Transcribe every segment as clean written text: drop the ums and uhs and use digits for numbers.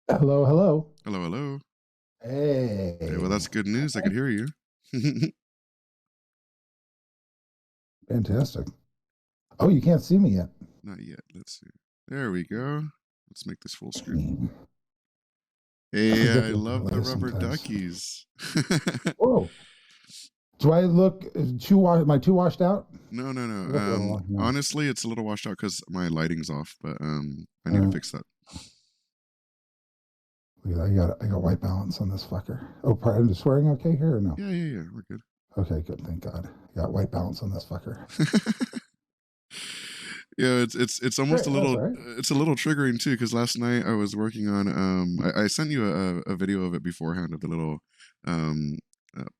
Hello, hello. Hello, hello. Hey, well, Hey, that's good news. I could hear you. fantastic. Oh, you can't see me yet. Not yet. Let's see. There we go. Let's make this full screen. Hmm. I Hey, forget I the love the delay rubber sometimes. duckies. Whoa. Do I look am I too washed out? No, no, I no. look a little, no. Honestly, it's a little washed out because my lighting's off, but I need to Uh, fix that. I got white balance on this fucker. Oh, pardon, is swearing okay here or no? Yeah, yeah, yeah. We're good. Okay, good. Thank God. I got white balance on this fucker. Yeah, it's almost Great. a That's little all right. it's a little triggering too because last night I was working on I sent you a video of it beforehand of the little um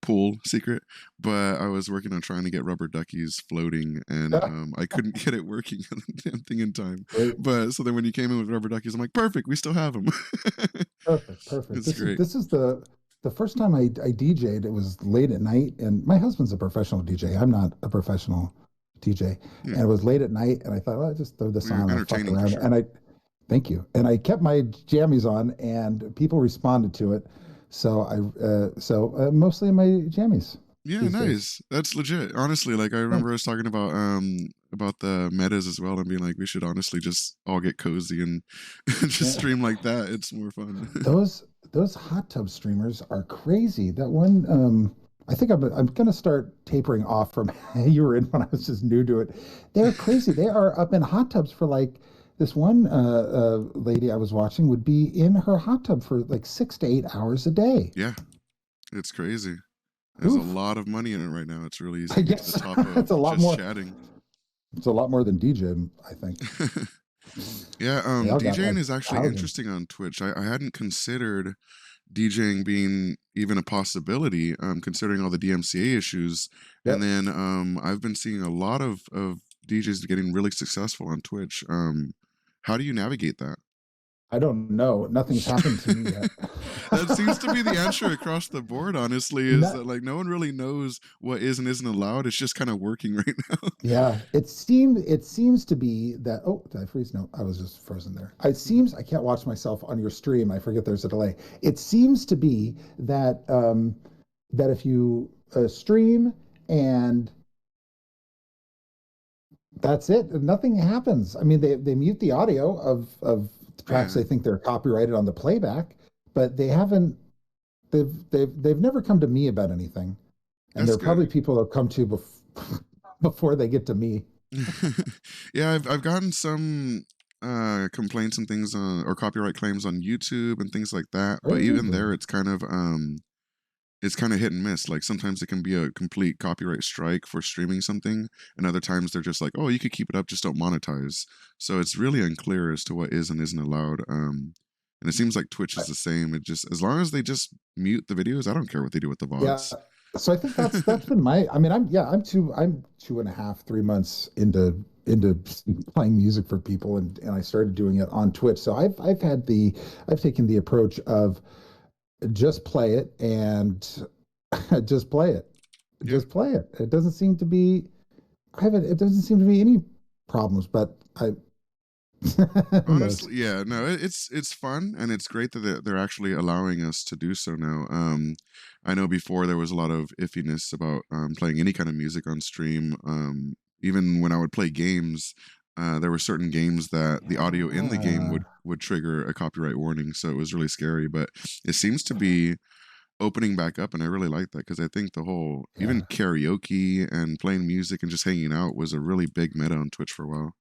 pool secret, but I was working on trying to get rubber duckies floating and Yeah, I couldn't get it working on the damn thing in time. great. But so then when you came in with rubber duckies, I'm like, perfect, we still have them. Perfect. Perfect. It's This is great. this is the first time I DJ'd. It was late at night, and my husband's a professional DJ. I'm not a professional DJ, Yeah, and it was late at night, and I thought, well, I'll just throw this well, you're on. I'll fuck entertaining for around, sure. and I thank you, and I kept my jammies on, and people responded to it. So mostly in my jammies Yeah, these days. nice. That's legit. Honestly, like I remember Thanks. us talking about the metas as well and being like we should honestly just all get cozy and just Yeah. stream like that. It's more fun. Those those hot tub streamers are crazy. That one, I think I'm gonna start tapering off from you were in when I was just new to it. They're crazy. They are up in hot tubs for like this one lady I was watching would be in her hot tub for like 6 to 8 hours a day. Yeah, it's crazy. There's a Oof. lot of money in it right now. It's really easy I to get to the guess top it's of a lot just more. chatting. It's a lot more than DJ, I think. Yeah, They all got DJing like is actually thousands. interesting on Twitch. I hadn't considered DJing being even a possibility, considering all the DMCA issues. And Yep. then I've been seeing a lot of DJs getting really successful on Twitch. How do you navigate that? I don't know. Nothing's happened to me yet. That seems to be the answer across the board, honestly, is No, that like no one really knows what is and isn't allowed. It's just kind of working right now. yeah, it seems to be that. Oh, did I freeze? No, I was just frozen there. It seems I can't watch myself on your stream. I forget there's a delay. It seems to be that that if you stream and that's it, nothing happens. I mean, they mute the audio of tracks Yeah, they think they're copyrighted on the playback, but they haven't. They've never come to me about anything, and there that's are probably good. people that come to before they get to me. Yeah, I've gotten some complaints and things or copyright claims on YouTube and things like that, but even Really? there it's kind of hit and miss. Like sometimes it can be a complete copyright strike for streaming something, and other times they're just like, "Oh, you could keep it up, just don't monetize." So it's really unclear as to what is and isn't allowed. And it seems like Twitch is the same. It just as long as they just mute the videos, I don't care what they do with the Yeah. VODs. So I think that's been my. I mean, I'm 2.5 3 months into playing music for people, and I started doing it on Twitch. So I've taken the approach of just play it and just play it, Yeah. just play it. It doesn't seem to be. I haven't. It doesn't seem to be any problems, but I. Who knows? Honestly, yeah, no, it's fun and it's great that they're actually allowing us to do so now. I know before there was a lot of iffiness about playing any kind of music on stream. Even when I would play games, there were certain games that the audio in the game Yeah. would trigger a copyright warning, so it was really scary. But it seems to be opening back up, and I really like that because I think the whole even Yeah. karaoke and playing music and just hanging out was a really big meta on Twitch for a while.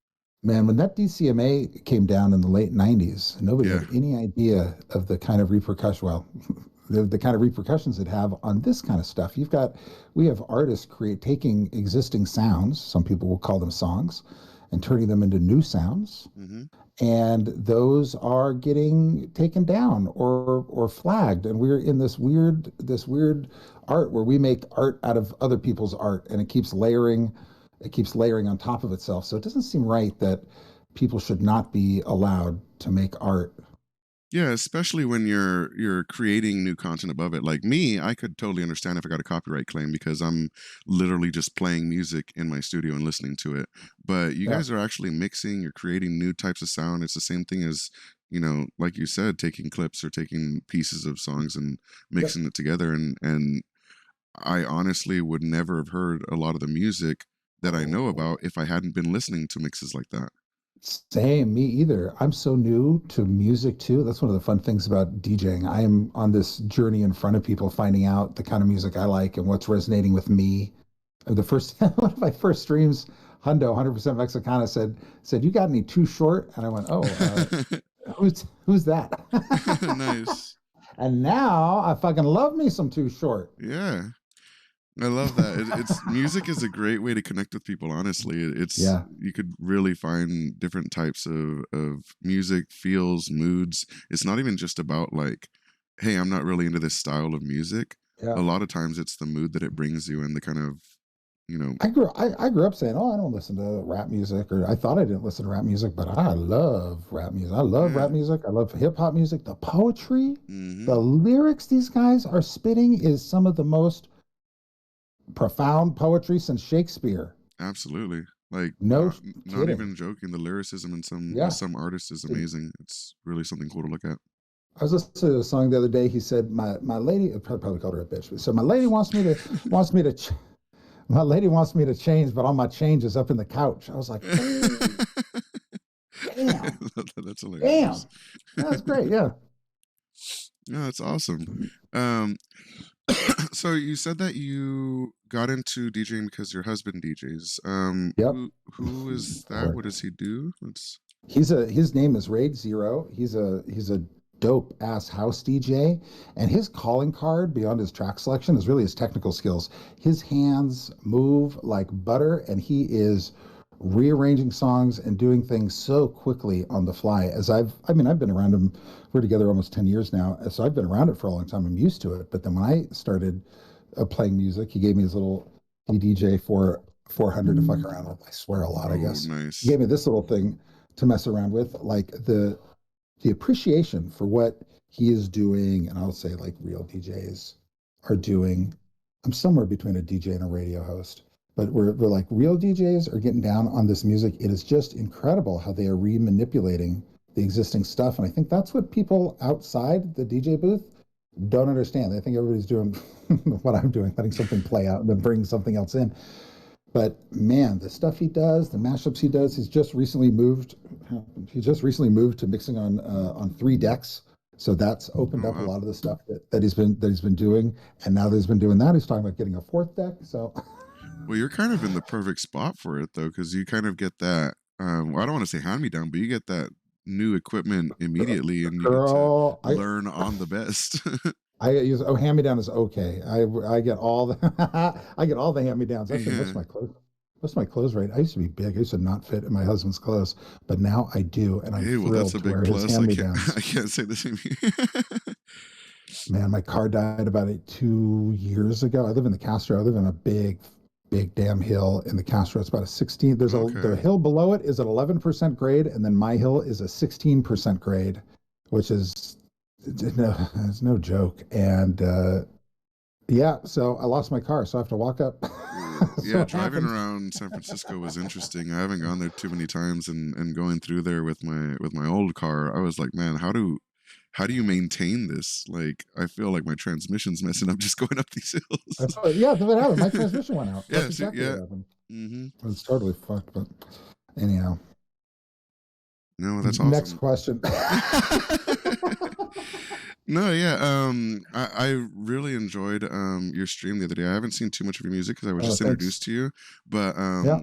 Man, when that DCMA came down in the late 90s, nobody Yeah, had any idea of the kind of repercussion, well, the kind of repercussions it have on this kind of stuff. We have artists taking existing sounds, some people will call them songs, and turning them into new sounds. hmm And those are getting taken down or flagged. And we're in this weird art where we make art out of other people's art and it keeps layering on top of itself. So it doesn't seem right that people should not be allowed to make art. Yeah, especially when you're creating new content above it. Like me, I could totally understand if I got a copyright claim because I'm literally just playing music in my studio and listening to it. But you Yeah. guys are actually mixing, you're creating new types of sound. It's the same thing as like you said, taking clips or taking pieces of songs and Yep. mixing it together. And I honestly would never have heard a lot of the music that I know Oh, about if I hadn't been listening to mixes like that. same, me either. I'm so new to music too. That's one of the fun things about DJing. I am on this journey in front of people, finding out the kind of music I like and what's resonating with me. The first one of my first streams, Hundo, 100% Mexicana, said, "You got any too short?" And I went, "Oh, who's that?" Nice. And now I fucking love me some too short. Yeah. I love that. It's music is a great way to connect with people. Honestly, it's Yeah, you could really find different types of music, feels, moods. It's not even just about like, hey, I'm not really into this style of music. yeah. A lot of times, it's the mood that it brings you and the kind of, you know, I grew up saying, "Oh, I don't listen to rap music," or I thought I didn't listen to rap music, but I love rap music. I love yeah, rap music. I love hip hop music. The poetry, mm-hmm, the lyrics these guys are spitting is some of the most profound poetry since Shakespeare. absolutely. Like, No not kidding. even joking. The lyricism in Yeah. some artists is amazing. It's really something cool to look at. I was listening to a song the other day. He said, "My lady," I probably called her a bitch. But so my lady wants me to my lady wants me to change, but all my change is up in the couch. I was like, oh damn, That's hilarious. damn, that's great. Yeah. Yeah, that's awesome. Um, so you said that you got into DJing because your husband DJs. Yep. Who is that? What Correct. does he do? It's His name is Raid Zero. He's a dope ass house DJ, and his calling card beyond his track selection is really his technical skills. His hands move like butter, and he is rearranging songs and doing things so quickly on the fly. I've been around him. We're together almost 10 years now, so I've been around it for a long time. I'm used to it. But then when I started playing music, he gave me his little DJ for 400 to fuck around with. I swear a lot, I oh, guess. He nice. gave me this little thing to mess around with, like the appreciation for what he is doing, and I'll say like real DJs are doing. I'm somewhere between a DJ and a radio host, but we're like real DJs are getting down on this music. It is just incredible how they are re-manipulating the existing stuff, and I think that's what people outside the DJ booth don't understand. They think everybody's doing what I'm doing, letting something play out and then bringing something else in. But man, the stuff he does, the mashups he does, he's just recently moved. He just recently moved to mixing on 3 decks, so that's opened Oh up a wow. lot of the stuff that he's been doing. And now that he's been doing that, he's talking about getting a 4th deck. So, Well, you're kind of in the perfect spot for it though, because you kind of get that. Well, I don't want to say hand me down, but you get that new equipment immediately, and you get to girl, learn on the best. I use hand me down is okay. I get all the I get all the hand me downs. Actually, Yeah. most of my clothes right. I used to be big. I used to not fit in my husband's clothes, but now I do, and I'm Hey, well, that's thrilled a to big wear his plus. hand me I downs. can't say the same here. Man, my car died about 2 years ago. I live in the Castro. I live in a big damn hill in the Castro. It's about a 16. The Okay. hill below it is an 11% grade, and then my hill is a 16% grade, which is no, it's no joke. And yeah, so I lost my car, so I have to walk up. So Yeah, what driving happens? around San Francisco was interesting. I haven't gone there too many times, and going through there with my old car, I was like, man, how do you maintain this? Like, I feel like my transmission's messing up just going up these That's what, yeah, that's what happened. My hills. transmission went out. That's Yeah, see, exactly yeah. what happened. Mm-hmm. It's totally fucked. But anyhow, No, that's next awesome. question. No, yeah. I really enjoyed your stream the other day. I haven't seen too much of your music because I was Oh, just thanks. introduced to you, but Yeah,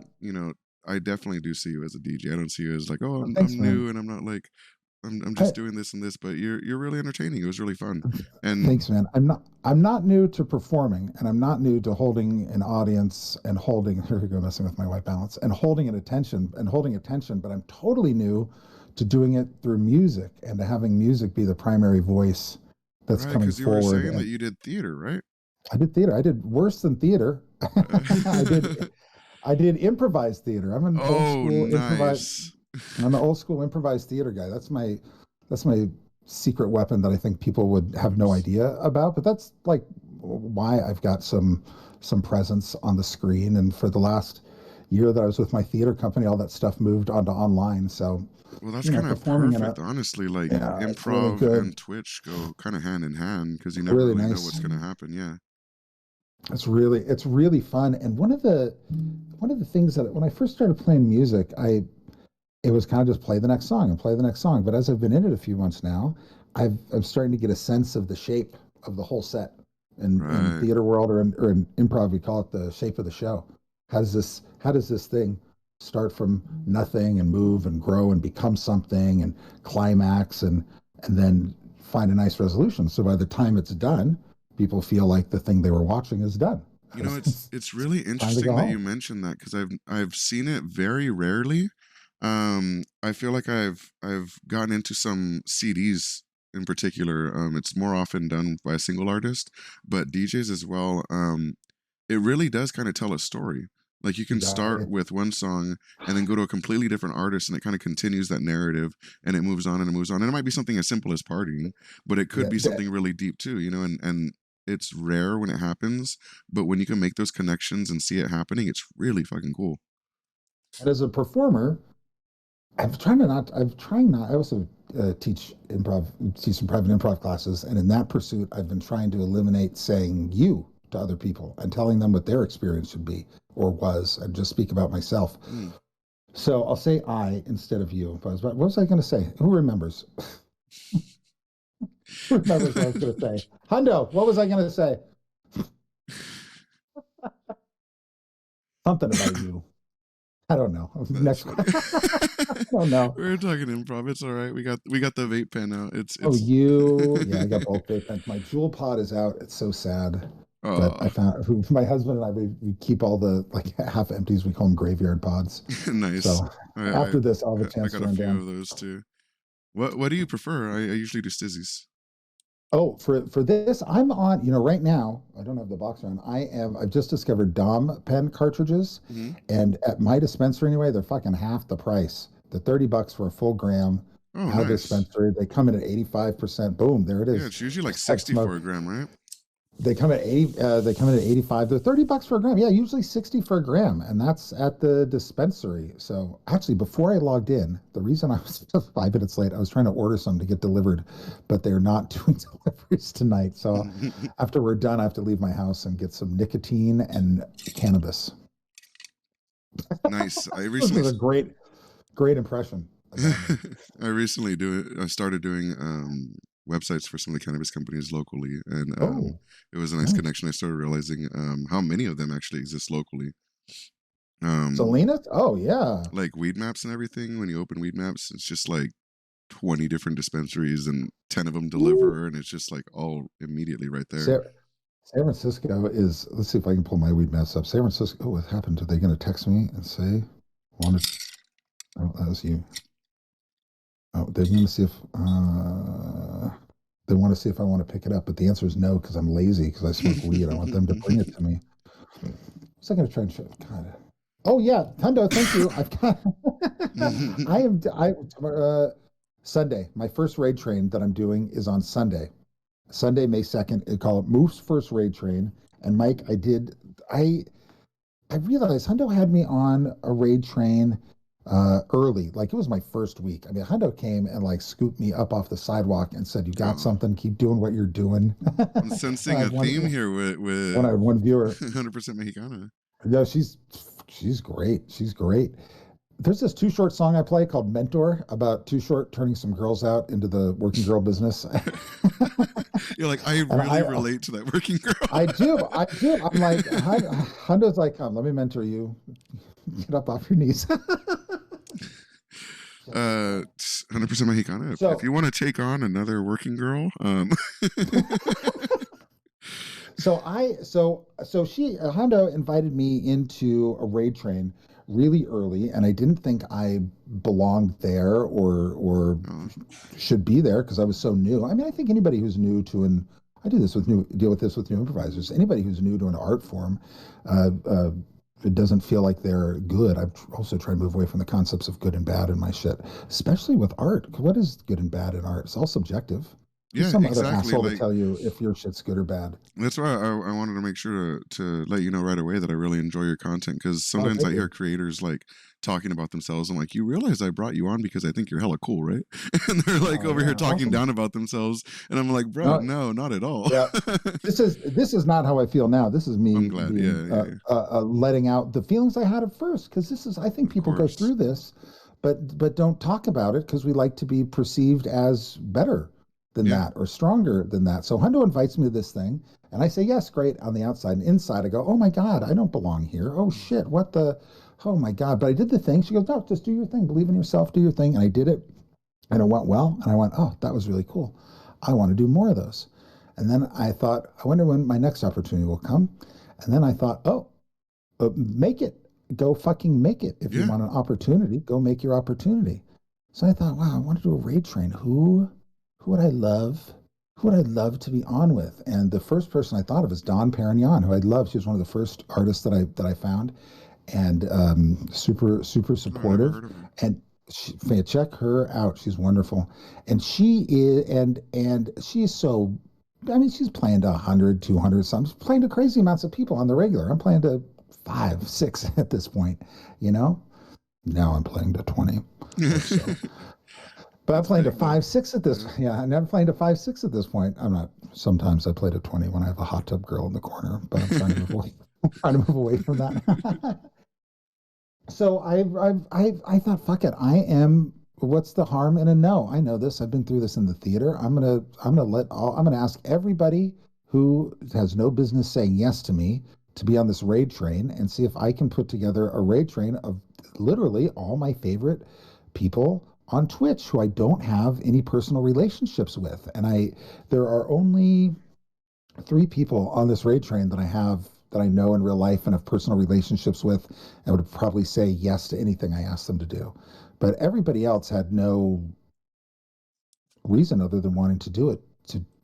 I definitely do see you as a DJ. I don't see you as like, oh, thanks, I'm man. new and I'm not like I'm I, just doing this and this, but you're really entertaining. It was really fun. And Thanks, man. I'm not new to performing, and I'm not new to holding an audience and holding here we go messing with my white balance and holding attention, but I'm totally new to doing it through music and to having music be the primary voice that's right, coming because you were forward. saying that And you did theater, right? I did theater. I did worse than theater. I did I did improvised theater. Oh, nice. I'm an old school improvised theater guy. That's my secret weapon that I think people would have no Nice. idea about. But that's like why I've got some presence on the screen. And for the last year that I was with my theater company, all that stuff moved onto online. So, Well, that's kind of performing in a, perfect, honestly. Like yeah, it's really improv good. and Twitch go kind of hand in hand because you It's never really really know nice. what's going to happen. Yeah. It's really fun. And one of the things that when I first started playing music, it was kind of just play the next song and play the next song. But as I've been in it a few months now, I'm starting to get a sense of the shape of the whole set. In Right. theater world or in improv, we call it the shape of the show. How does this thing start from nothing and move and grow and become something and climax and then find a nice resolution. So by the time it's done, people feel like the thing they were watching is done. You know, it's really Time to go interesting that you home. mentioned that because I've seen it very rarely. I feel like I've gotten into some CDs in particular. It's more often done by a single artist, but DJs as well. It really does kind of tell a story. Like you can Yeah, start with one song and then go to a completely different artist, and it kind of continues that narrative, and it moves on and it moves on. And it might be something as simple as partying, but it could yeah. be something really deep too. And it's rare when it happens, but when you can make those connections and see it happening, it's really fucking cool. And as a performer, I'm trying not, I also teach some private improv classes. And in that pursuit, I've been trying to eliminate saying you to other people and telling them what their experience should be or was and just speak about myself. Mm. So I'll say I instead of you. What was I going to say? Who remembers? Who remembers what I was going to say? Hundo, what was I going to say? Something about you. I don't know. That's Next, funny. I don't know. We're talking improv. It's all right. We got the vape pen out. Oh, It's you. Yeah, I got both vape pens. My jewel pod is out. It's so sad. But I oh found my husband and I, we keep all the like half empties. We call them graveyard pods. nice. So I, I after this, I'll have a I chance got to a run few down. of those too. What do you prefer? I usually do stizzies. Oh, for this, I'm on, right now, I don't have the box on. I've just discovered Dom pen cartridges, Hmm. and at my dispenser anyway, they're fucking half the price. The $30 for a full gram Oh, out of the nice. dispensary. They come in at 85%. Boom, there it Yeah, is. it's usually like Start 60 for smoke. a gram, right? They come at 80, they come in at 85. They're $30 for a gram. Yeah, usually 60 for a gram. And that's at the dispensary. So actually, before I logged in, the reason I was just 5 minutes late, I was trying to order some to get delivered, but they're not doing deliveries tonight. So after we're done, I have to leave my house and get some nicotine and cannabis. Nice. I This recently is a great impression about me. I started doing websites for some of the cannabis companies locally, and Oh, it was a nice nice. connection. I started realizing how many of them actually exist locally. Um, Salinas? Oh, yeah. like weed maps and everything. When you open weed maps, it's just like 20 different dispensaries and 10 of them Woo. deliver, and it's just like all immediately right there. San, San Francisco is, let's see if I can pull my weed maps up. San Francisco, oh, what happened? Are they going to text me and say, wanted, oh, that was you. Oh, they're going to see if, they want to see if I want to pick it up, but the answer is no, because I'm lazy, because I smoke weed. I want them to bring it to me. What's I going to try and show? God. Oh, yeah. Hundo, thank you. I've got, Sunday, my first raid train that I'm doing is on Sunday. Sunday, May 2nd. They call it Moof's first raid train. And Mike, I realized Hundo had me on a raid train early. Like it was my first week. I mean, Hundo came and like scooped me up off the sidewalk and said, "You got Oh, something? Keep doing what you're doing." I'm I sensing had a one theme here with when I had one viewer. 100% Mexicana. No, she's great. She's great. There's this Too Short song I play called Mentor about Too Short turning some girls out into the working girl business. You're like, I And really relate to that working I girl. do. I do. I'm like, Honda's like, come, let me mentor you. Get up off your knees. 100% Mexicana. If So, you want to take on another working girl, so she Hondo invited me into a raid train really early, and I didn't think I belonged there or oh, should be there because I was so new. I mean, I think anybody who's new to an I deal with this with new improvisers. Anybody who's new to an art form, it doesn't feel like they're good. I've also tried to move away from the concepts of good and bad in my shit, especially with art. What is good and bad in art? It's all subjective. Yeah, some other exactly. asshole to Like tell you if your shit's good or bad. that's why I wanted to make sure to let you know right away that I really enjoy your content, because Oh, sometimes thank I hear you. creators like talking about themselves. I'm like, you realize I brought you on because I think you're hella cool, right? And they're like Oh over yeah, here talking awesome. down about themselves, and I'm like, bro, No, no, not at all. yeah. This is not how I feel now. This is I'm me glad. being Yeah, yeah, letting out the feelings I had at first, because this is I think of people go course. through this, but don't talk about it because we like to be perceived as better than Yeah. that or stronger than that. So Hundo invites me to this thing, and I say yes, great on the outside, and inside I go, oh my god, I don't belong here. Oh shit, what the. Oh my God! But I did the thing. She goes, no, just do your thing. Believe in yourself. Do your thing. And I did it, and it went well. And I went, oh, that was really cool. I want to do more of those. And then I thought, I wonder when my next opportunity will come. And then I thought, oh, make it. Go fucking make it. If you Yeah. want an opportunity, go make your opportunity. So I thought, wow, I want to do a raid train. Who would I love? Who would I love to be on with? And the first person I thought of is Dawn Perignon, who I love. She was one of the first artists that I found, and super Oh, I never supportive. heard of her. And check her out. She's wonderful, and she's so. I mean, she's playing to 100, 200 some. She's playing to crazy amounts of people on the regular. I'm playing to 5, 6 at this point. You know. Now I'm playing to 20 or so. But I'm That's playing to big though. 5, 6 at this. Yeah. Yeah, and I'm playing to 5, 6 at this point. I'm not. Sometimes I play to 20 when I have a hot tub girl in the corner, but I'm trying to move away. Trying to move away from that. So I thought, fuck it. I am. What's the harm in a no? I know this. I've been through this in the theater. I'm gonna ask everybody who has no business saying yes to me to be on this raid train and see if I can put together a raid train of literally all my favorite people on Twitch who I don't have any personal relationships with. And there are only 3 people on this raid train that I know in real life and have personal relationships with, and would probably say yes to anything I asked them to do. But everybody else had no reason other than wanting to do it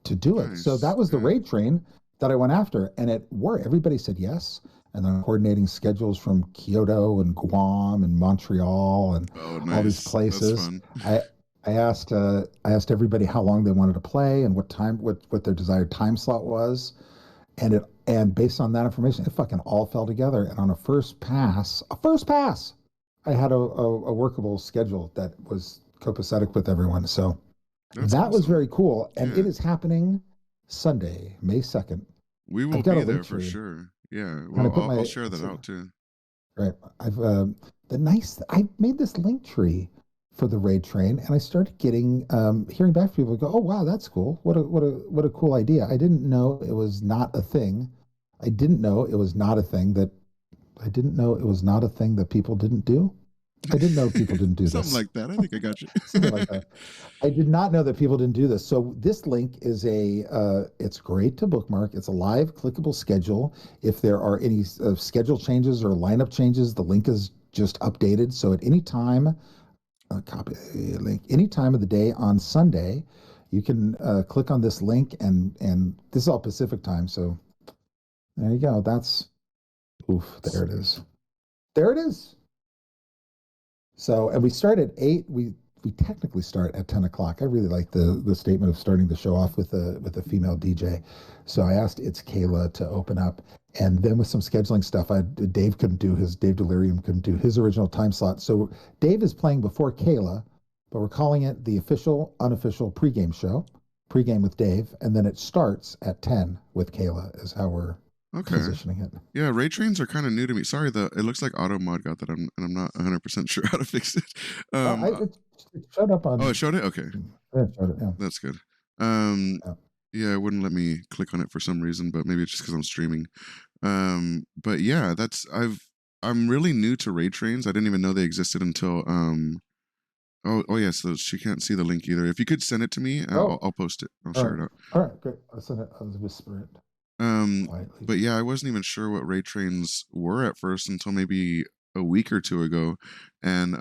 to do it. So Nice. that was the Yeah. raid train that I went after, and it worked. Everybody said yes, and then coordinating schedules from Kyoto and Guam and Montreal and Oh, all these nice. That's places. fun. I asked everybody how long they wanted to play and what their desired time slot was, and based on that information, it fucking all fell together. And on a first pass, I had a workable schedule that was copacetic with everyone. So That's that was awesome. very cool. And Yeah. it is happening Sunday, May 2nd. We will I've got a be link there for tree. sure. Yeah. And I Well, put I'll my, share that out too. right. I made this link tree for the raid train, and I started getting hearing back from people go, oh wow, that's cool. What a cool idea. I didn't know it was not a thing. I didn't know it was not a thing that I didn't know it was not a thing that people didn't do. I didn't know people didn't do Something this. like that. I think I got you. Something like that. I did not know that people didn't do this. So this link is it's great to bookmark. It's a live clickable schedule. If there are any schedule changes or lineup changes, the link is just updated. So at any time, copy link, any time of the day on Sunday, you can click on this link, and this is all Pacific time. So there you go. There it Sweet. is. There it is. So, and we start at 8. We technically start at 10 o'clock. I really like the statement of starting the show off with a female DJ. So I asked It's Kayla to open up, and then with some scheduling stuff, Dave Delirium couldn't do his original time slot. So Dave is playing before Kayla, but we're calling it the official unofficial pregame show, pregame with Dave, and then it starts at 10 with Kayla is how we're Okay. positioning it. Yeah, raid trains are kind of new to me. Sorry, it looks like AutoMod got that, and I'm not 100% sure how to fix it. It showed up Oh, on. it showed it. Okay, It showed it, yeah. that's good. Um, Yeah. yeah, it wouldn't let me click on it for some reason, but maybe it's just because I'm streaming. But yeah, I'm really new to raid trains. I didn't even know they existed until oh yeah, so she can't see the link either. If you could send it to me, I'll post it. I'll All share right. it out. All right, great. I'll whisper it quietly. But yeah, I wasn't even sure what raid trains were at first until maybe a week or two ago, and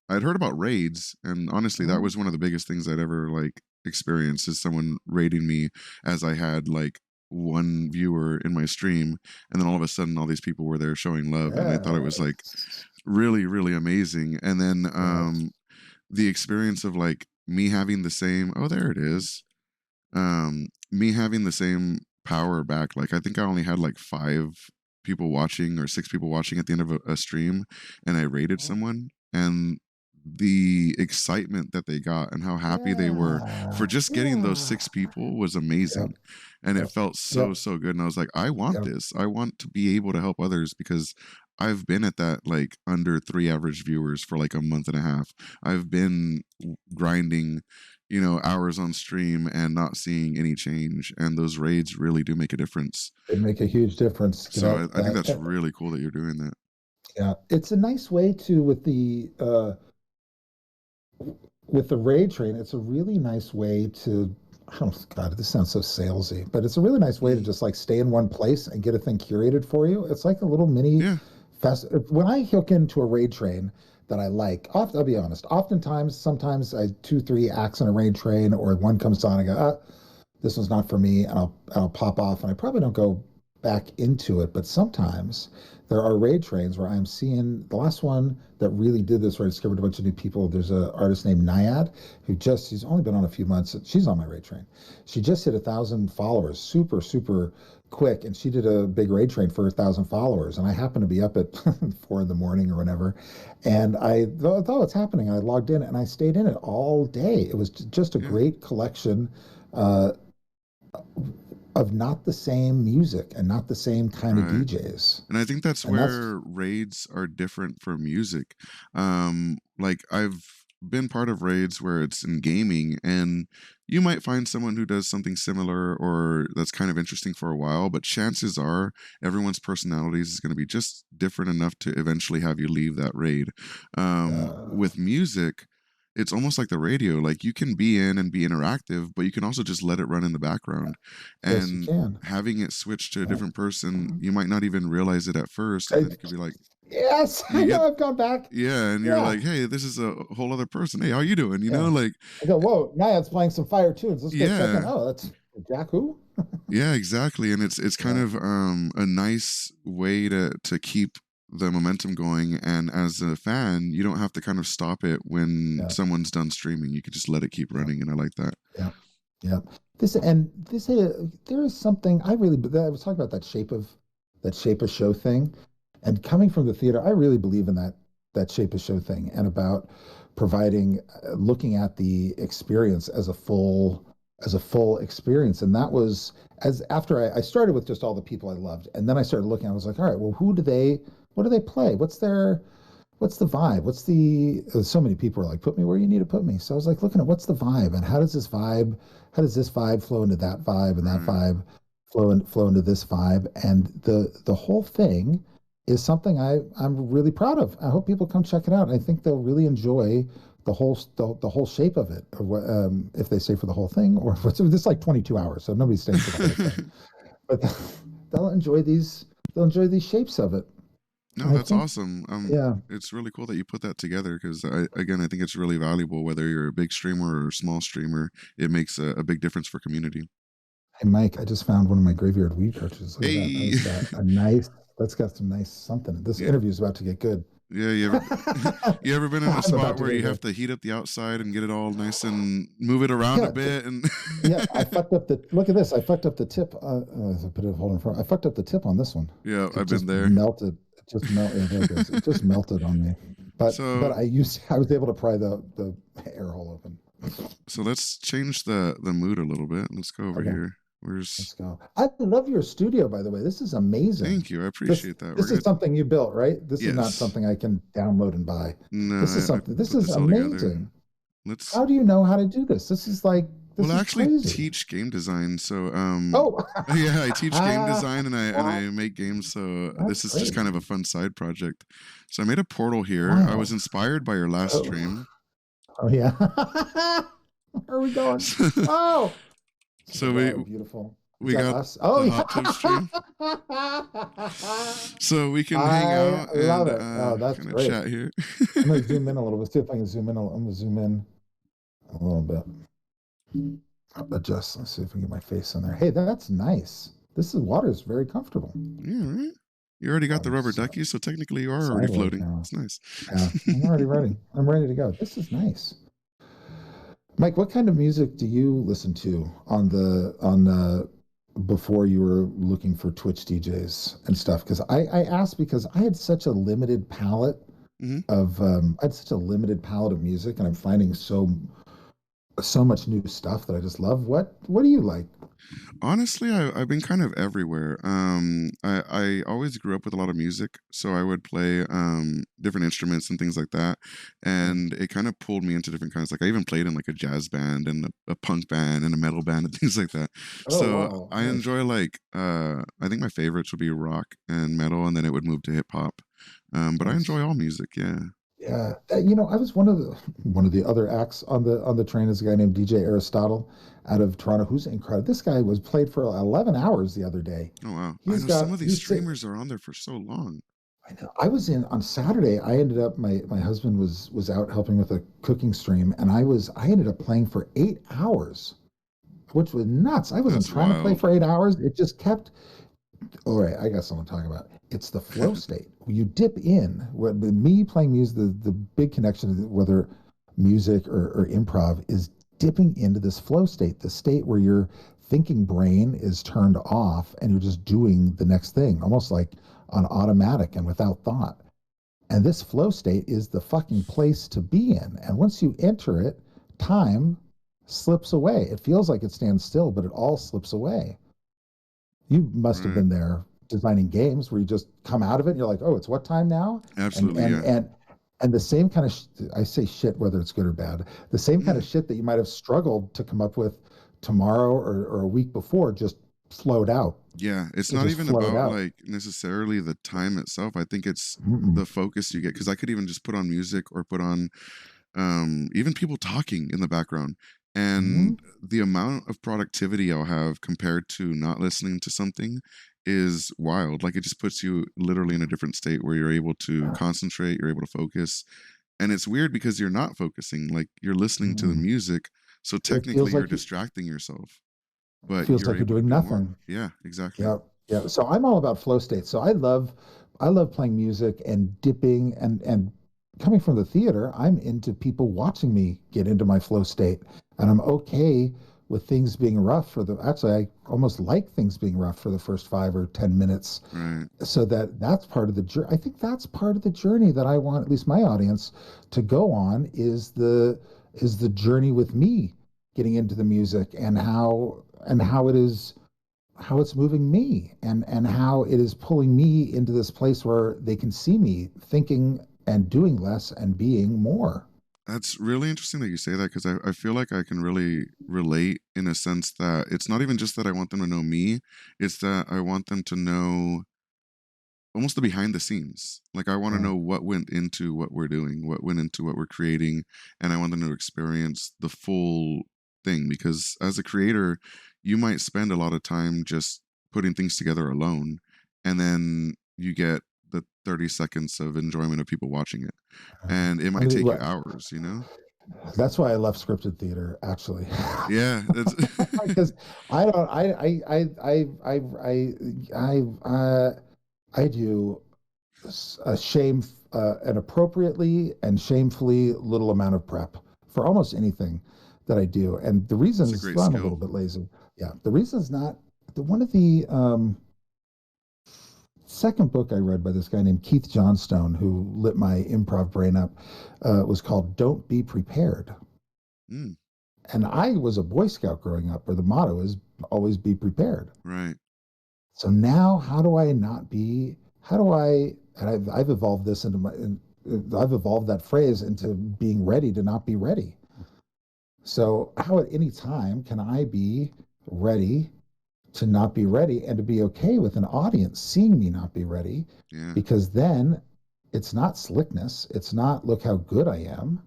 I'd heard about raids, and honestly, that was one of the biggest things I'd ever like experienced is someone raiding me as I had like one viewer in my stream, and then all of a sudden, all these people were there showing love, and I thought it was like Yes. really, really amazing. And then Yes. the experience of like me having the same. Oh, there it is. Me having the same power back, like, I think I only had, like, 5 people watching or 6 people watching at the end of a stream, and I rated Mhm. someone, and the excitement that they got and how happy they were for Yeah. just getting those Yeah. 6 people was Yep. amazing, and it Yep. felt so, Yep. so good, and I was like, "I want Yep. this. I want to be able to help others," because I've been at that, like, under 3 average viewers for, like, a month and a half. I've been grinding, hours on stream and not seeing any change, and those raids really do make a difference. They make a huge difference. So I think that's really cool that you're doing that. Yeah, it's a nice way to with the raid train. It's a really nice way to. Oh God, this sounds so salesy, but it's a really nice way to Mhm. just like stay in one place and get a thing curated for you. It's like a little mini Yeah, fest. When I hook into a raid train that I like, I'll be honest. Oftentimes, sometimes I 2, 3 acts in a raid train, or one comes on and I go, this one's not for me, and I'll pop off, and I probably don't go back into it. But sometimes there are raid trains where I'm seeing the last one that really did this, where I discovered a bunch of new people. There's an artist named Nyad who she's only been on a few months. She's on my raid train. She just hit 1,000 followers, super quick, and she did a big raid train for 1,000 followers. And I happened to be up at 4 in the morning or whatever, and I thought it's happening. I logged in and I stayed in it all day. It was just a yeah, great collection. Uh, of not the same music and not the same kind of right. DJs. And I think that's And that's where raids are different from music. Like I've been part of raids where it's in gaming, and you might find someone who does something similar or that's kind of interesting for a while, but chances are everyone's personalities is going to be just different enough to eventually have you leave that raid. uh, With music, it's almost like the radio. Like you can be in and be interactive, but you can also just let it run in the background. yes, you And can. having it switch to a Yeah. different person, Mhm. you might not even realize it at first, and I, then you could be like, yes, I you get know. I've gone back. yeah, and you're Yeah, like, "Hey, this is a whole other person. Hey, how you doing?" yeah. Like, I go, whoa, Niad's playing some fire tunes. Let's go check in. yeah, Oh, that's Jack who? yeah, exactly, and it's kind Yeah, of a nice way to keep the momentum going, and as a fan, you don't have to kind of stop it when yeah, someone's done streaming. You could just let it keep yeah, running, and I like that. yeah, yeah. This there is something I really. I was talking about that shape of show thing. And coming from the theater, I really believe in that shape of show thing, and about providing, looking at the experience as a full experience. And that was as after I started with just all the people I loved, and then I started looking. I was like, all right, well, what do they play? What's the vibe? So many people are like, put me where you need to put me. So I was like, looking at what's the vibe, and how does this vibe flow into that vibe, and that Right. vibe flow into this vibe, and the whole thing is something I'm really proud of. I hope people come check it out. I think they'll really enjoy the whole shape of it, or what, if they stay for the whole thing, or if this is like 22 hours, so nobody's staying for the whole thing. But they'll enjoy these shapes of it. No, And I that's think, awesome. yeah. It's really cool that you put that together because again, I think it's really valuable whether you're a big streamer or a small streamer. It makes a big difference for community. Hey, Mike, I just found one of my graveyard weed cartridges. Look at that. Hey, That's got some nice something. This yeah, interview is about to get good. yeah. You ever been in a I'm about spot to where get you have good. to heat up the outside and get it all nice and move it around a Yeah, bit and yeah. I fucked up look at this. I fucked up the tip. I put it hold in front. I fucked up the tip on this one. yeah, It I've been just there. melted. It just melted. Yeah, there it goes. It just melted on me. But So I was able to pry the air hole open. so let's change the mood a little bit. Let's go over Okay. here. Where's Let's go. I love your studio, by the way. This is amazing. Thank you. I This appreciate that. We're this is gonna something you built, right? This is not yes. something I can download and buy. No, This is I something. This put is this all together. amazing. Let's How do you know how to do this? Well, This I is actually crazy. teach game design, so Oh, yeah, I teach game design and I that's make games, so this is just great. kind of a fun side project. So I made a portal here. I was Wow. inspired by your last So, stream. oh yeah. Where are we going? So, Oh, to the so we right. Beautiful. Is we that got us? Oh the hot tub yeah. stream. So we can hang I out love and it. Oh, that's kind of great. chat here. I'm gonna zoom in a little bit. See if I can zoom in. I'm gonna zoom in a little bit. Adjust. Let's see if we can get my face in there. Hey, that's nice. This is water is very comfortable. Yeah, right. You already got the I'm rubber duckies, so technically you are already sideways floating. now. It's nice. Yeah, I'm already ready. I'm ready to go. This is nice. Mike, what kind of music do you listen to before you were looking for Twitch DJs and stuff? Because I asked because I had such a limited palette Hmm. I had such a limited palette of music, and I'm finding so much new stuff that I just love. What do you like? Honestly, I've been kind of everywhere. I always grew up with a lot of music, so I would play different instruments and things like that, and it kind of pulled me into different kinds. Like I even played in like a jazz band and a punk band and a metal band and things like that. Oh So wow, I nice. enjoy like I think my favorites would be rock and metal, and then it would move to hip hop. But I Nice. enjoy all music. Yeah. Yeah, I was one of the other acts on the train is a guy named DJ Aristotle out of Toronto, who's incredible. This guy was played for 11 hours the other day. Oh wow. I He's know some got of these he's sit- streamers are on there for so long. I know. I was in on Saturday. I ended up my husband was out helping with a cooking stream, and I ended up playing for 8 hours, which was nuts. I wasn't That's trying to play wild. for 8 hours. It just kept. All right, I got someone talking about. It's the flow state. You dip in. Me playing music, the big connection, whether music or improv, is dipping into this flow state, the state where your thinking brain is turned off and you're just doing the next thing, almost like on automatic and without thought. And this flow state is the fucking place to be in. And once you enter it, time slips away. It feels like it stands still, but it all slips away. You must have Right. been there designing games where you just come out of it and you're like, oh, it's what time now? And Absolutely. and Yeah. and and the same kind of I say shit whether it's good or bad. The same kind of shit that you might have struggled to come up with tomorrow or a week before just flowed out. Yeah, it's It not just even flowed about out. like necessarily the time itself. I think it's Mm-mm. the focus you get because I could even just put on music or put on even people talking in the background, Mm-hmm. and the amount of productivity I'll have compared to not listening to something is wild. Like it just puts you literally in a different state where you're able to concentrate, you're able to focus, and it's weird because you're not focusing. Like you're listening to the Mm-mm. music, so It technically you're distracting yourself, but feels you're like you're able to doing do more. nothing. Yeah, exactly. Yeah, yeah. So I'm all about flow state. So I love playing music and dipping and coming from the theater, I'm into people watching me get into my flow state. And I'm okay with things being rough for the actually I almost like things being rough for the first 5 or 10 minutes. Right. So that's part of the journey. I think that's part of the journey that I want, at least my audience, to go on is the journey with me getting into the music and how it's moving me and how it is pulling me into this place where they can see me thinking and doing less and being more. That's really interesting that you say that because I feel like I can really relate in a sense that it's not even just that I want them to know me, it's that I want them to know almost the behind the scenes. Like I want to Yeah. know what went into what we're doing, what went into what we're creating, and I want them to experience the full thing because as a creator, you might spend a lot of time just putting things together alone, and then you get the 30 seconds of enjoyment of people watching it. And it I might mean, take you hours, you know? that's why I left scripted theater, actually, Yeah, that's because I don't, I do a an appropriately and shamefully little amount of prep for almost anything that I do. And the reason it's a is great well, I'm a skill. little bit lazy. Yeah. The reason is not one of the second book I read by this guy named Keith Johnstone, who lit my improv brain up, was called Don't Be Prepared. Mm, And I was a Boy Scout growing up where the motto is always be prepared. right. So now, how do I not be? How do I? And I've evolved this into I've evolved that phrase into being ready to not be ready. So how at any time can I be ready to not be ready and to be okay with an audience seeing me not be ready? Yeah. Because then it's not slickness. It's not look how good I am,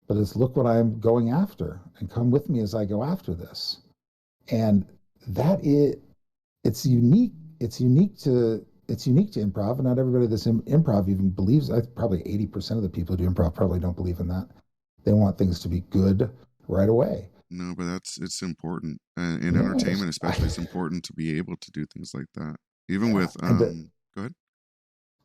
but it's look what I'm going after and come with me as I go after this. And that is it's unique. It's unique to improv, and not everybody that's in improv even believes. I probably 80% of the people who do improv probably don't believe in that. They want things to be good right away. No, but it's important. And in Yes, entertainment especially, it's important to be able to do things like that. Even yeah, with and go ahead.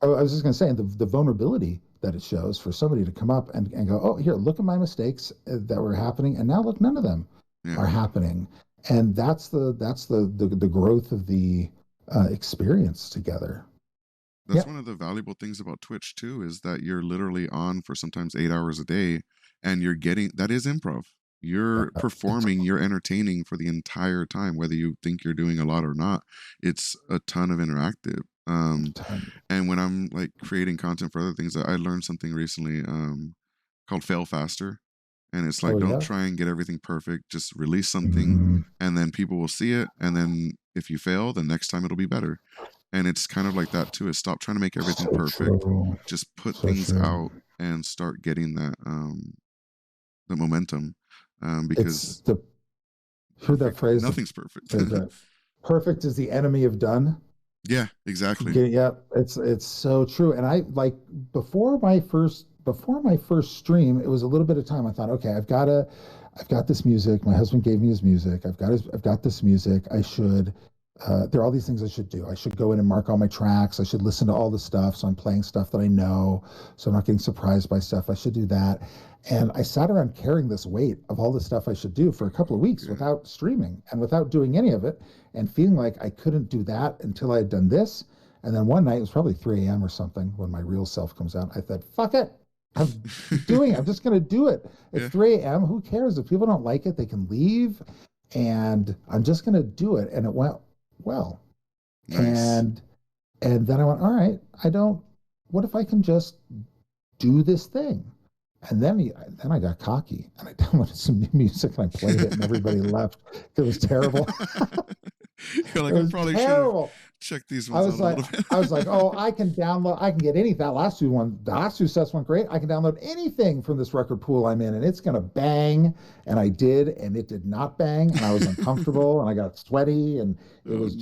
I was just going to say the vulnerability that it shows for somebody to come up and go, oh, here, look at my mistakes that were happening, and now look, none of them Yeah. are happening, and that's the growth of the experience together. That's Yep. one of the valuable things about Twitch too, is that you're literally on for sometimes 8 hours a day, and you're getting that is improv. You're performing, you're entertaining for the entire time, whether you think you're doing a lot or not. It's a ton of interactive. And when I'm like creating content for other things, I learned something recently called fail faster. And it's like, Oh don't yeah. try and get everything perfect. Just release something, Mhm. and then people will see it. And then if you fail, the next time it'll be better. And it's kind of like that too, is stop trying to make everything So perfect. true. Just put So things true. out and start getting that the momentum. It's Because the hear that perfect, phrase. nothing's perfect. Perfect is the enemy of done. Yeah, exactly. Yeah, it's so true. And I like before my first stream, it was a little bit of time. I thought, okay, I've got this music. My husband gave me his music. I've got this music. There are all these things I should do. I should go in and mark all my tracks. I should listen to all the stuff. So I'm playing stuff that I know. So I'm not getting surprised by stuff. I should do that. And I sat around carrying this weight of all the stuff I should do for a couple of weeks Yeah. without streaming and without doing any of it and feeling like I couldn't do that until I had done this. And then one night, it was probably 3 a.m. or something when my real self comes out. I said, fuck it. I'm doing it. I'm just going to do it. It's Yeah. 3 a.m. Who cares? If people don't like it, they can leave. And I'm just going to do it. And it went well. Nice. And then I went, all right, what if I can just do this thing? And then I got cocky and I downloaded some new music and I played it and everybody left. It was terrible. You're It like, I was probably should have terrible. checked these I ones was out a like, little bit. oh, I can get anything. The last two sets went great. I can download anything from this record pool I'm in, and it's gonna bang. And I did, and it did not bang, and I was uncomfortable, and I got sweaty, and Oh it no. was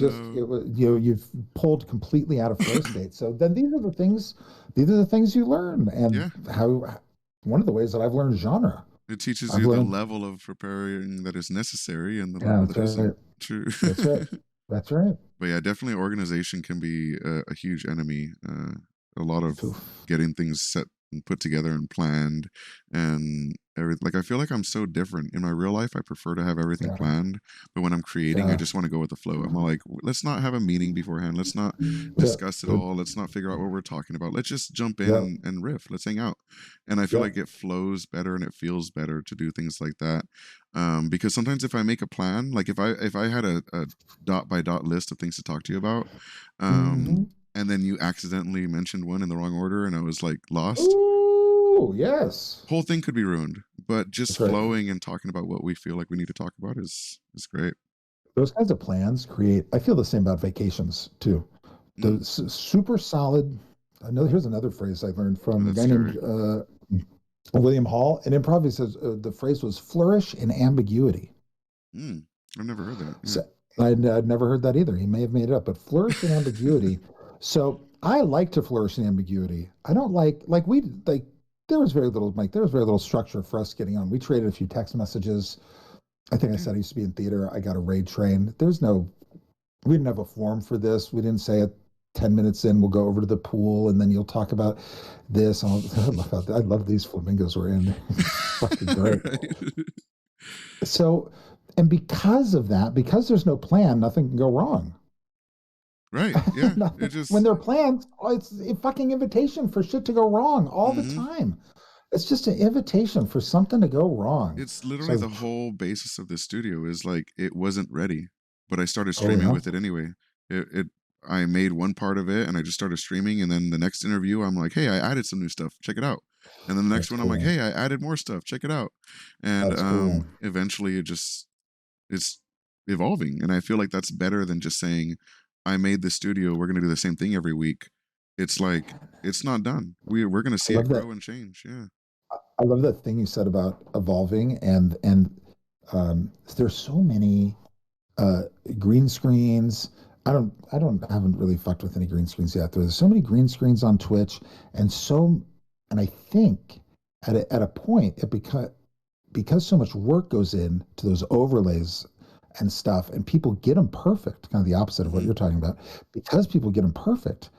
you've pulled completely out of flow state. So then these are the things you learn, and Yeah. how one of the ways that I've learned genre. It teaches I've you the learned, level of preparing that is necessary and the yeah, level that's that isn't. right, True. that's right, that's right. But yeah, definitely organization can be a huge enemy. A lot of Oof. getting things set and put together and planned and everything. Like I feel like I'm so different in my real life. I prefer to have everything Yeah, planned, but when I'm creating, I yeah, just want to go with the flow. I'm like, let's not have a meeting beforehand. Let's not yeah, discuss it all. Let's not figure out what we're talking about. Let's just jump in yeah, and riff. Let's hang out. And I feel yeah. like it flows better and it feels better to do things like that. Because sometimes if I make a plan, like if I had a dot by dot list of things to talk to you about, um, Hmm. and then you accidentally mentioned one in the wrong order, and I was like lost. Ooh, yes. Whole thing could be ruined. But just That's right. flowing and talking about what we feel like we need to talk about is great. Those kinds of plans create, I feel the same about vacations too. The Mm, super solid, here's another phrase I learned from a that's guy named scary. William Hall. And improv, he says the phrase was flourish in ambiguity. Mm, I've never heard that. Yeah. So I'd never heard that either. He may have made it up, but flourish in ambiguity. So I like to flourish in ambiguity. I don't like there was very little, Mike, there was very little structure for us getting on. We traded a few text messages. I think I Yeah. said I used to be in theater. I got a raid train. We didn't have a form for this. We didn't say it 10 minutes in, we'll go over to the pool and then you'll talk about this. I love these flamingos we're in. It's fucking great. Right. So, and because of that, because there's no plan, nothing can go wrong. Right. Yeah. It Nothing, when just there are plans, it's a fucking invitation for shit to go wrong all the hmm time. It's just an invitation for something to go wrong. it's literally So, the whole basis of this studio is like it wasn't ready, but I started oh streaming yeah, with it anyway. It I made one part of it and I just started streaming, and then the next interview I'm like, hey, I added some new stuff, check it out. And then the next that's one I'm like, cool. hey, I added more stuff, check it out. And That's cool. eventually it's evolving, and I feel like that's better than just saying I made this studio, we're gonna do the same thing every week. It's like it's not done. We're gonna I see it love that. grow and change. Yeah. I love that thing you said about evolving and there's so many uh, green screens. Haven't really fucked with any green screens yet. There's so many green screens on Twitch, and I think at a point because so much work goes in to those overlays and stuff, and people get them perfect, kind of the opposite of what hmm you're talking about. Because people get them perfect,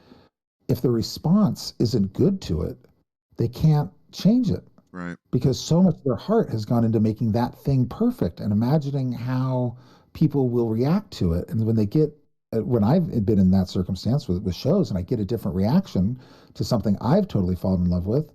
if the response isn't good to it, they can't change it Right. because so much of their heart has gone into making that thing perfect and imagining how people will react to it. And when they get, when I've been in that circumstance with shows and I get a different reaction to something I've totally fallen in love with,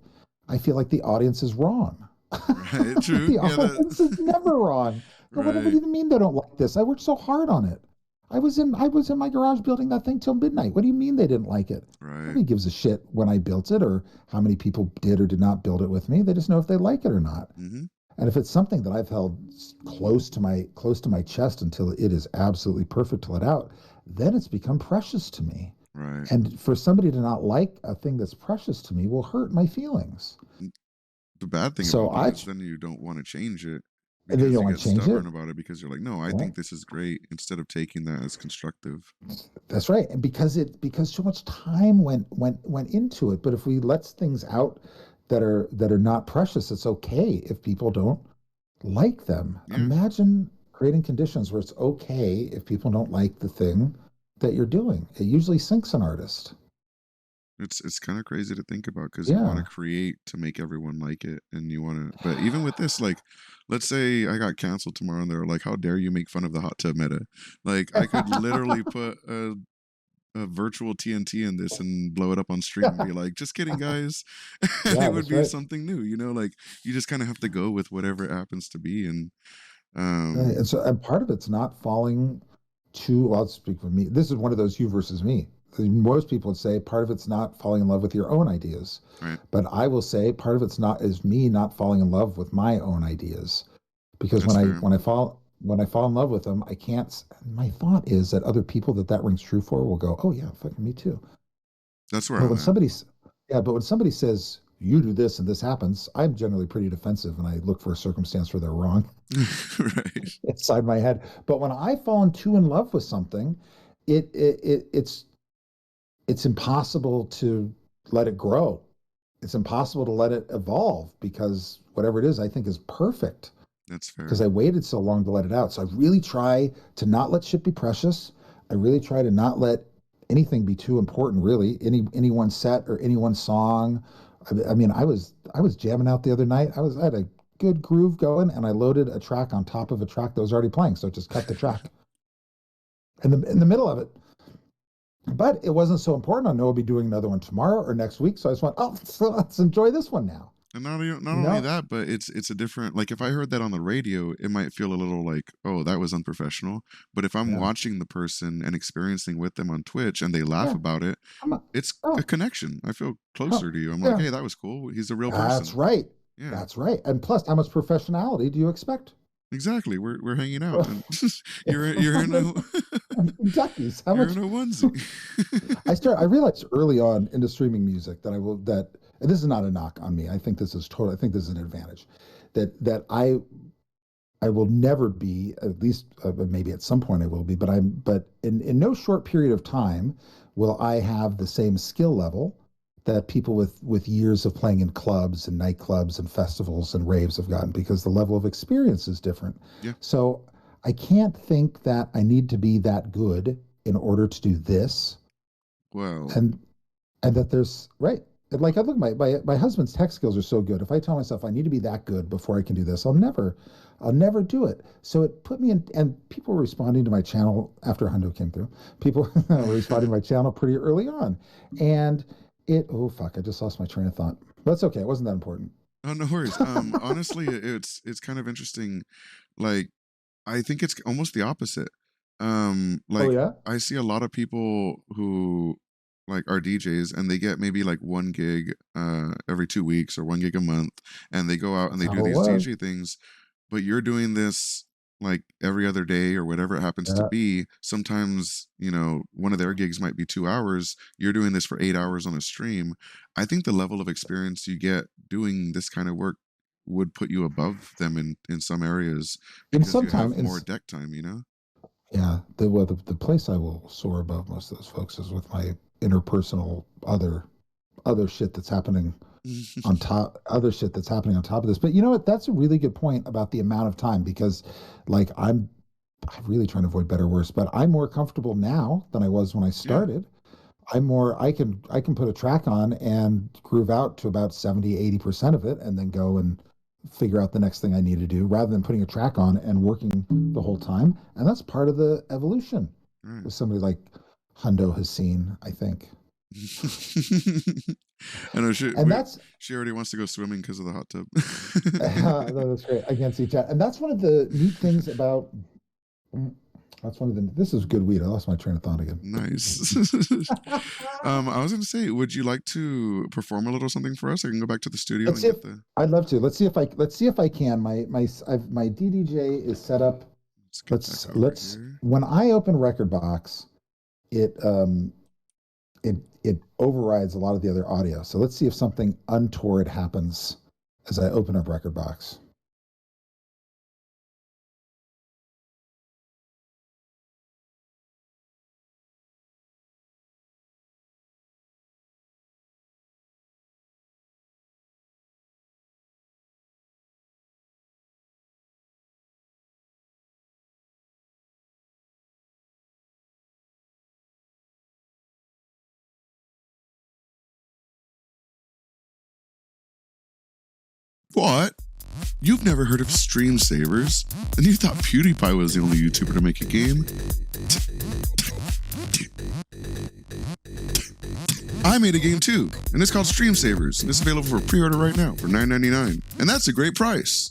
I feel like the audience is wrong. Right. True. The Yeah. audience is That. never wrong. But what do Right. you mean they don't like this? I worked so hard on it. I was in my garage building that thing till midnight. What do you mean they didn't like it? Right. Nobody gives a shit when I built it or how many people did or did not build it with me. They just know if they like it or not. Hmm. And if it's something that I've held close to my chest until it is absolutely perfect to let out, then it's become precious to me. Right. And for somebody to not like a thing that's precious to me will hurt my feelings. The bad thing So about that I is then you don't want to change it and then you because don't you want get to change it. stubborn about it because you're like, no, I Right. think this is great instead of taking that as constructive. That's right. And because so much time went into it. But if we let things out that are not precious, it's okay if people don't like them. Yeah. Imagine creating conditions where it's okay if people don't like the thing that you're doing. It usually sinks an artist. It's kind of crazy to think about because you want to Yeah. create to make everyone like it, and you want to. But even with this, like, let's say I got canceled tomorrow, and they're like, "How dare you make fun of the hot tub meta?" Like, I could literally put a virtual TNT in this and blow it up on stream and be like, "Just kidding, guys," and Yeah, it would that's be right. something new. Like you just kind of have to go with whatever it happens to be, and Right. um, And part of it's not falling too, well, I'll speak for me. This is one of those you versus me. Most people would say part of it's not falling in love with your own ideas. right, But I will say part of it's not is me not falling in love with my own ideas. Because that's fair. when I fall in love with them, I can't. My thought is that other people that rings true for will go, oh yeah, fucking me too. That's where But I'm when at. somebody's yeah, but when somebody says you do this and this happens, I'm generally pretty defensive and I look for a circumstance where they're wrong Right. inside my head. But when I've fallen too in love with something, it's impossible to let it grow. It's impossible to let it evolve because whatever it is, I think is perfect That's because fair. I waited so long to let it out. So I really try to not let shit be precious. I really try to not let anything be too important, really. Any one set or any one song. I mean, I was jamming out the other night. I had a good groove going, and I loaded a track on top of a track that was already playing. So it just cut the track in the middle of it. But it wasn't so important. I know I'll be doing another one tomorrow or next week. So I just went, oh, so let's enjoy this one now. And not You only know? that, but it's a different, like if I heard that on the radio, it might feel a little like, oh, that was unprofessional. But if I'm Yeah. watching the person and experiencing with them on Twitch and they laugh Yeah. about it, I'm a, it's a oh, connection. I feel oh, closer to you. I'm like, yeah. hey, that was cool. He's a real That's person. right. Yeah, That's right. And plus, how much professionality do you expect? exactly. We're hanging out, and From you're in a duckies. How you're much in a onesie. I realized early on into streaming music that I will that and this is not a knock on me. I think this is an advantage. That I will never be, at least maybe at some point I will be, but in no short period of time will I have the same skill level that people with years of playing in clubs and nightclubs and festivals and raves have gotten because the level of experience is different. Yeah. So I can't think that I need to be that good in order to do this. Well, And that there's right. Like I look, my husband's tech skills are so good. If I tell myself I need to be that good before I can do this, I'll never do it. So it put me in, and people were responding to my channel after Hundo came through. People were responding to my channel pretty early on, and oh fuck, I just lost my train of thought. But it's okay. It wasn't that important. oh, no worries. Honestly, it's kind of interesting. Like, I think it's almost the opposite. Oh Like yeah. I see a lot of people who like are DJs and they get maybe like 1 gig every 2 weeks or 1 gig a month, and they go out and That's they how do it these was. DJ things, but you're doing this like every other day or whatever it happens to Yeah. be. Sometimes, one of their gigs might be 2 hours. You're doing this for 8 hours on a stream. I think the level of experience you get doing this kind of work would put you above them in some areas And because you sometimes, have more deck time. yeah, the place I will soar above most of those folks is with my interpersonal other shit that's happening on top other shit that's happening on top of this. But you know what? That's a really good point about the amount of time because like I'm really trying to avoid better worse, but I'm more comfortable now than I was when I Yeah. started. I can put a track on and groove out to about 70-80% of it and then go and figure out the next thing I need to do rather than putting a track on and working the whole time. And that's part of the evolution Right. with somebody like Hundo has seen, I think. I know And that's she already wants to go swimming because of the hot tub. that's great. I can't see chat. And that's one of the neat things about that's one of the this is good weed. I lost my train of thought again. Nice. I was gonna say, would you like to perform a little something for us? I can go back to the studio Let's and see get if, the. I'd love to. Let's see if I can. My DDJ is set up. Let's get that over here. When I open Rekordbox, it it overrides a lot of the other audio. So let's see if something untoward happens as I open up Rekordbox. What? You've never heard of Stream Savers? And you thought PewDiePie was the only YouTuber to make a game? I made a game too, and it's called Stream Savers, and it's available for pre-order right now for $9.99. And that's a great price.